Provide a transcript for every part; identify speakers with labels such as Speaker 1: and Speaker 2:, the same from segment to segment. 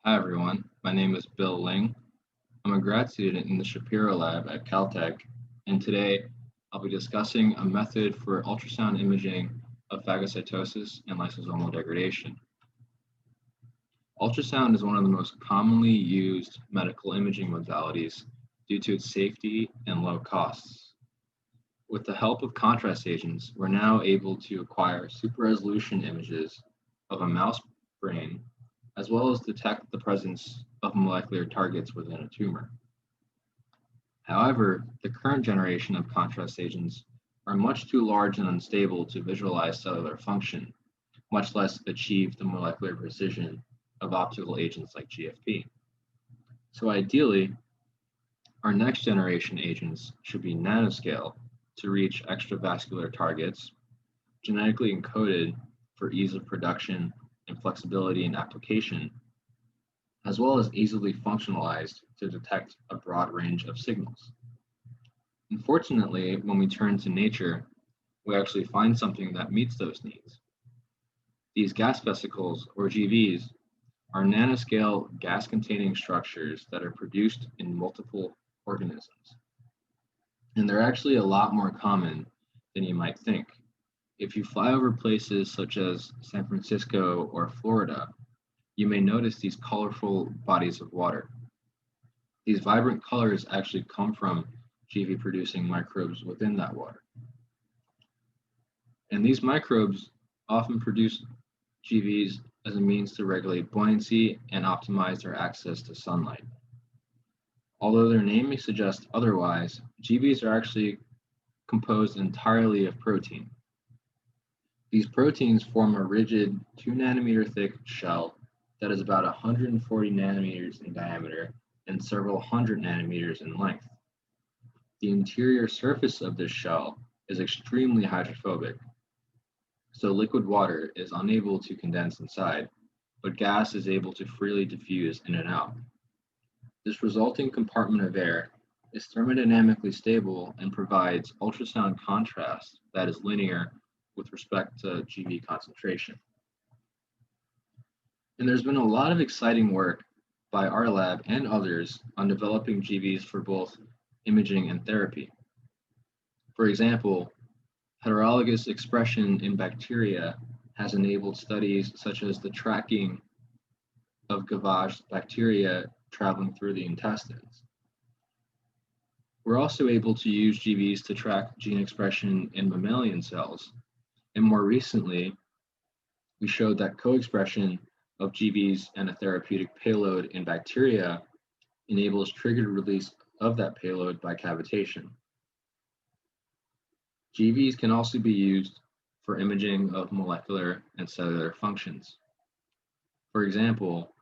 Speaker 1: Hi everyone, my name is Bill Ling. I'm a grad student in the Shapiro Lab at Caltech, and today I'll be discussing a method for ultrasound imaging of phagocytosis and lysosomal degradation. Ultrasound is one of the most commonly used medical imaging modalities due to its safety and low costs. With the help of contrast agents, we're now able to acquire super resolution images of a mouse brain as well as detect the presence of molecular targets within a tumor. However, the current generation of contrast agents are much too large and unstable to visualize cellular function, much less achieve the molecular precision of optical agents like GFP. So ideally, our next generation agents should be nanoscale to reach extravascular targets, genetically encoded for ease of production and flexibility in application, as well as easily functionalized to detect a broad range of signals. Unfortunately, when we turn to nature, we actually find something that meets those needs. These gas vesicles, or GVs, are nanoscale gas-containing structures that are produced in multiple organisms. And they're actually a lot more common than you might think. If you fly over places such as San Francisco or Florida, you may notice these colorful bodies of water. These vibrant colors actually come from GV producing microbes within that water. And these microbes often produce GVs as a means to regulate buoyancy and optimize their access to sunlight. Although their name may suggest otherwise, GVs are actually composed entirely of protein. These proteins form a rigid 2 nanometer thick shell that is about 140 nanometers in diameter and several hundred nanometers in length. The interior surface of this shell is extremely hydrophobic, so liquid water is unable to condense inside, but gas is able to freely diffuse in and out. This resulting compartment of air is thermodynamically stable and provides ultrasound contrast that is linear with respect to GV concentration. And there's been a lot of exciting work by our lab and others on developing GVs for both imaging and therapy. For example, heterologous expression in bacteria has enabled studies such as the tracking of gavage bacteria traveling through the intestines. We're also able to use GVs to track gene expression in mammalian cells. And more recently, we showed that co-expression of GVs and a therapeutic payload in bacteria enables triggered release of that payload by cavitation. GVs can also be used for imaging of molecular and cellular functions. For example,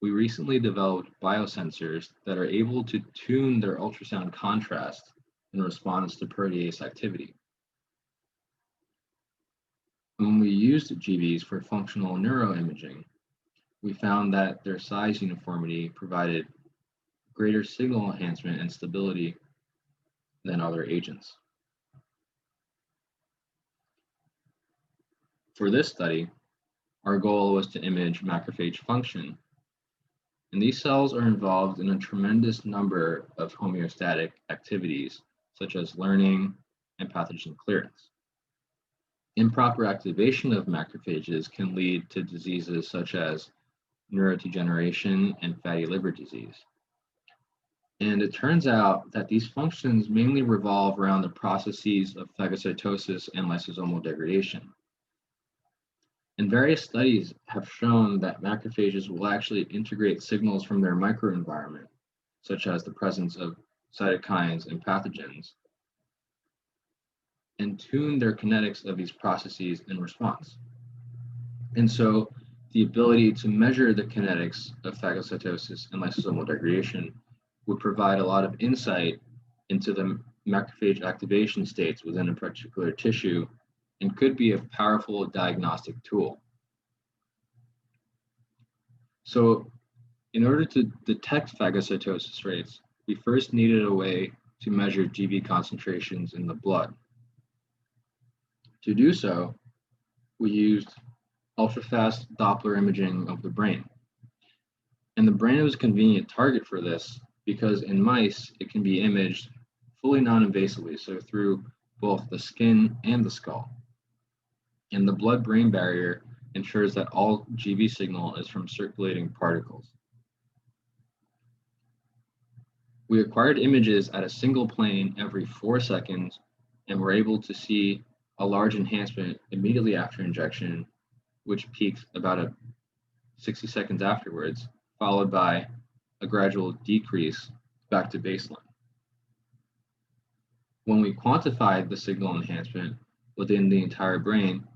Speaker 1: we recently developed biosensors that are able to tune their ultrasound contrast in response to protease activity. When we used GVs for functional neuroimaging, we found that their size uniformity provided greater signal enhancement and stability than other agents. For this study, our goal was to image macrophage function, and these cells are involved in a tremendous number of homeostatic activities, such as learning and pathogen clearance. Improper activation of macrophages can lead to diseases such as neurodegeneration and fatty liver disease. And it turns out that these functions mainly revolve around the processes of phagocytosis and lysosomal degradation. And various studies have shown that macrophages will actually integrate signals from their microenvironment, such as the presence of cytokines and pathogens, and tune their kinetics of these processes in response. And so the ability to measure the kinetics of phagocytosis and lysosomal degradation would provide a lot of insight into the macrophage activation states within a particular tissue and could be a powerful diagnostic tool. So in order to detect phagocytosis rates, we first needed a way to measure GV concentrations in the blood. To do so, we used ultrafast Doppler imaging of the brain. And the brain was a convenient target for this because in mice, it can be imaged fully non-invasively, so through both the skin and the skull. And the blood-brain barrier ensures that all GV signal is from circulating particles. We acquired images at a single plane every 4 seconds and were able to see a large enhancement immediately after injection, which peaked about 60 seconds afterwards, followed by a gradual decrease back to baseline. When we quantified the signal enhancement within the entire brain,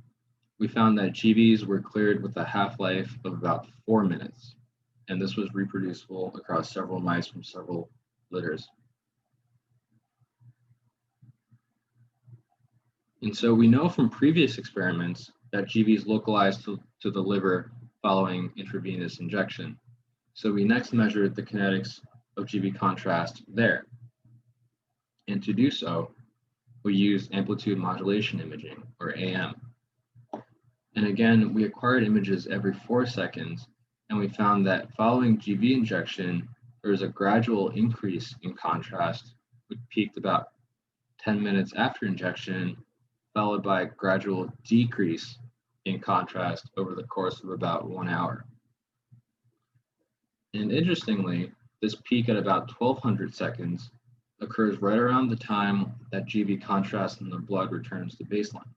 Speaker 1: we found that GVs were cleared with a half-life of about 4 minutes, and this was reproducible across several mice from several litters. And so we know from previous experiments that GVs localize to the liver following intravenous injection. So we next measured the kinetics of GV contrast there. And to do so, we used amplitude modulation imaging, or AM. And again, we acquired images every 4 seconds, and we found that following GV injection, there was a gradual increase in contrast, which peaked about 10 minutes after injection, followed by a gradual decrease in contrast over the course of about 1 hour. And interestingly, this peak at about 1200 seconds occurs right around the time that GV contrast in the blood returns to baseline.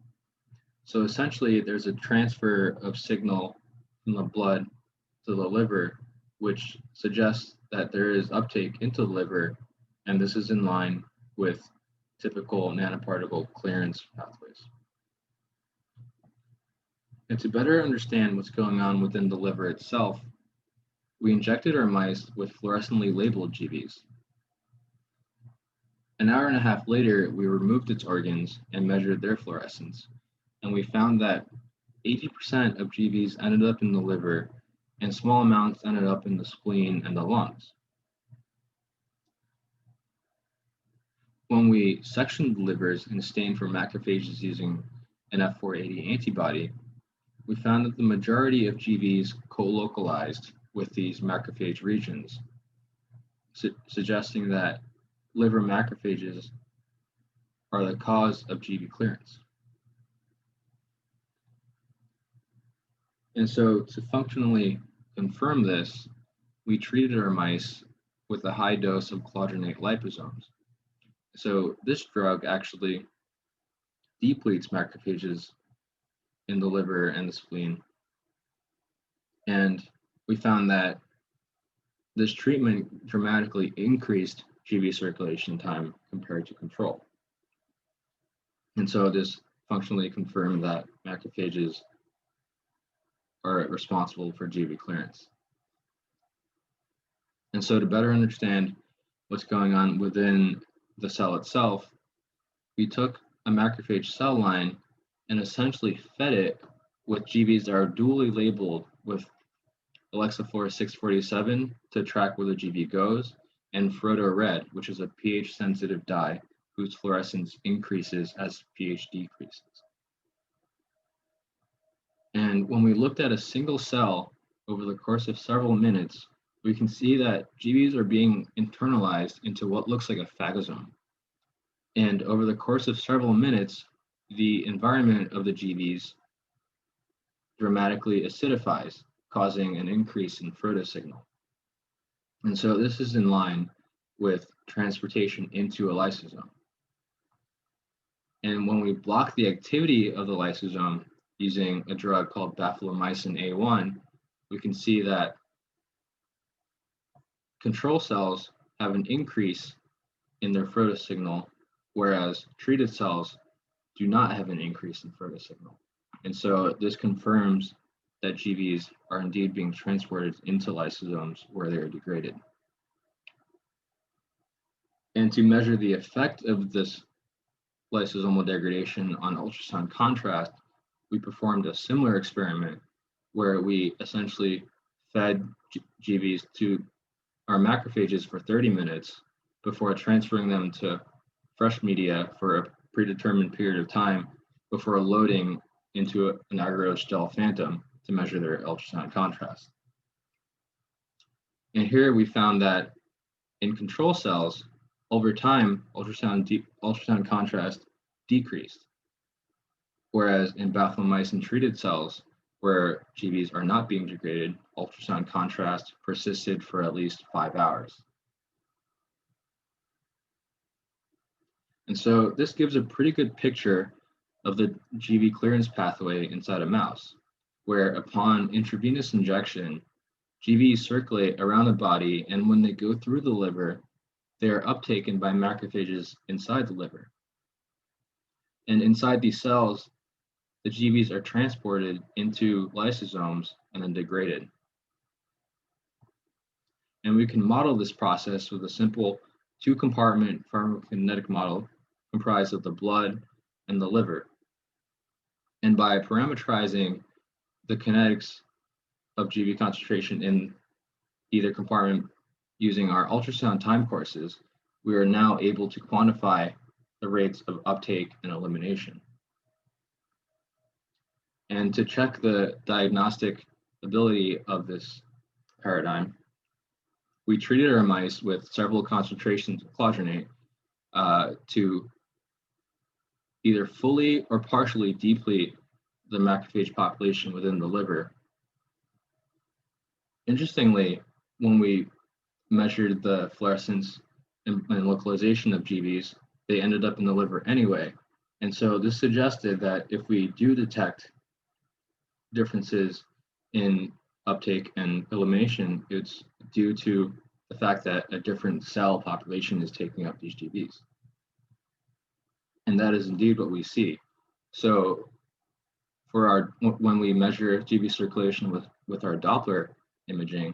Speaker 1: So essentially, there's a transfer of signal from the blood to the liver, which suggests that there is uptake into the liver, and this is in line with typical nanoparticle clearance pathways. And to better understand what's going on within the liver itself, we injected our mice with fluorescently labeled GVs. An hour and a half later, we removed its organs and measured their fluorescence, and we found that 80% of GVs ended up in the liver, and small amounts ended up in the spleen and the lungs. When we sectioned the livers and stained for macrophages using an F480 antibody, we found that the majority of GVs co-localized with these macrophage regions, suggesting that liver macrophages are the cause of GV clearance. And so to functionally confirm this, we treated our mice with a high dose of clodronate liposomes. So this drug actually depletes macrophages in the liver and the spleen. And we found that this treatment dramatically increased GV circulation time compared to control. And so this functionally confirmed that macrophages are responsible for GV clearance. And so to better understand what's going on within the cell itself, we took a macrophage cell line and essentially fed it with GVs that are dually labeled with Alexaflor 647 to track where the GV goes, and Frodo Red, which is a pH-sensitive dye whose fluorescence increases as pH decreases. And when we looked at a single cell over the course of several minutes, we can see that GVs are being internalized into what looks like a phagosome. And over the course of several minutes, the environment of the GVs dramatically acidifies, causing an increase in Frodo signal. And so this is in line with transportation into a lysosome. And when we block the activity of the lysosome using a drug called bafilomycin A1, we can see that control cells have an increase in their Frodo signal, whereas treated cells do not have an increase in Frodo signal. And so this confirms that GVs are indeed being transported into lysosomes where they are degraded. And to measure the effect of this lysosomal degradation on ultrasound contrast, we performed a similar experiment where we essentially fed GVs to our macrophages for 30 minutes before transferring them to fresh media for a predetermined period of time before loading into an agar-gel phantom to measure their ultrasound contrast. And here we found that in control cells, over time, ultrasound contrast decreased, whereas in baphthytomycin treated cells, where GVs are not being degraded, ultrasound contrast persisted for at least 5 hours. And so this gives a pretty good picture of the GV clearance pathway inside a mouse, where upon intravenous injection, GVs circulate around the body, and when they go through the liver, they are uptaken by macrophages inside the liver. And inside these cells, the GVs are transported into lysosomes and then degraded. And we can model this process with a simple two-compartment pharmacokinetic model comprised of the blood and the liver. And by parameterizing the kinetics of GV concentration in either compartment using our ultrasound time courses, we are now able to quantify the rates of uptake and elimination. And to check the diagnostic ability of this paradigm, we treated our mice with several concentrations of clodronate to either fully or partially deplete the macrophage population within the liver. Interestingly, when we measured the fluorescence and localization of GVs, they ended up in the liver anyway. And so this suggested that if we do detect differences in uptake and elimination, it's due to the fact that a different cell population is taking up these GVs. And that is indeed what we see. So when we measure GV circulation with our Doppler imaging,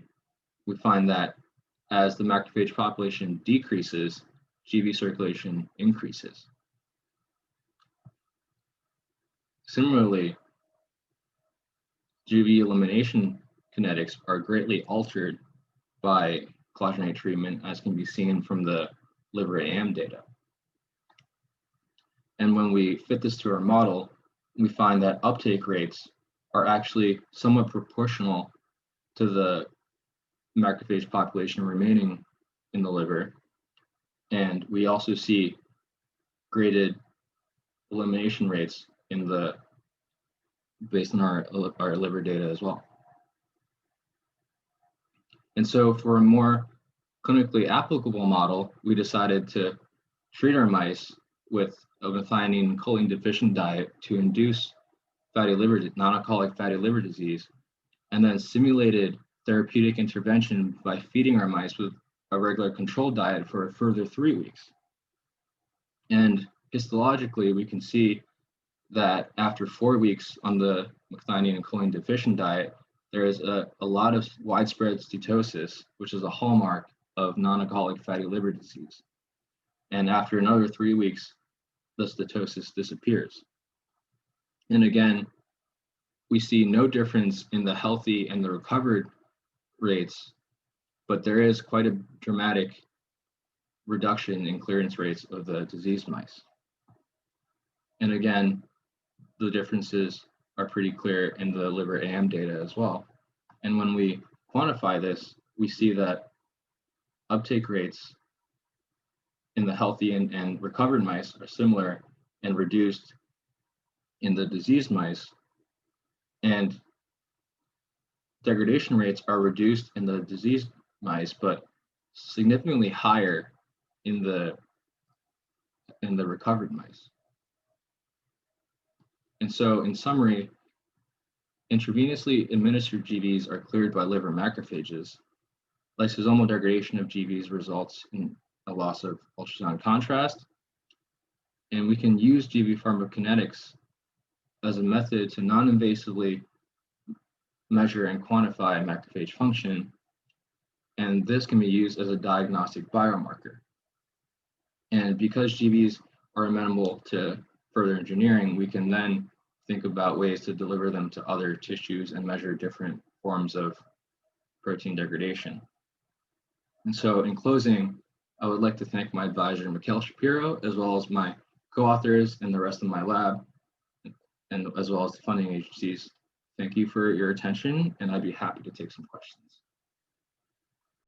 Speaker 1: we find that as the macrophage population decreases, GV circulation increases. Similarly, GV elimination kinetics are greatly altered by clodronate treatment, as can be seen from the liver AM data. And when we fit this to our model, we find that uptake rates are actually somewhat proportional to the macrophage population remaining in the liver. And we also see graded elimination rates based on our liver data as well. And so for a more clinically applicable model, we decided to treat our mice with a methionine and choline deficient diet to induce nonalcoholic fatty liver disease, and then simulated therapeutic intervention by feeding our mice with a regular controlled diet for a further 3 weeks. And histologically, we can see that after 4 weeks on the methionine and choline deficient diet, there is a lot of widespread steatosis, which is a hallmark of non-alcoholic fatty liver disease. And after another 3 weeks, the steatosis disappears. And again, we see no difference in the healthy and the recovered rates, but there is quite a dramatic reduction in clearance rates of the diseased mice. And again, the differences are pretty clear in the liver AM data as well. And when we quantify this, we see that uptake rates in the healthy and recovered mice are similar and reduced in the diseased mice. And degradation rates are reduced in the diseased mice, but significantly higher in the recovered mice. And so in summary, intravenously administered GVs are cleared by liver macrophages. Lysosomal degradation of GVs results in a loss of ultrasound contrast. And we can use GV pharmacokinetics as a method to non-invasively measure and quantify macrophage function. And this can be used as a diagnostic biomarker. And because GVs are amenable to further engineering, we can then think about ways to deliver them to other tissues and measure different forms of protein degradation. And so in closing, I would like to thank my advisor, Mikhail Shapiro, as well as my co-authors and the rest of my lab, and as well as the funding agencies. Thank you for your attention, and I'd be happy to take some questions.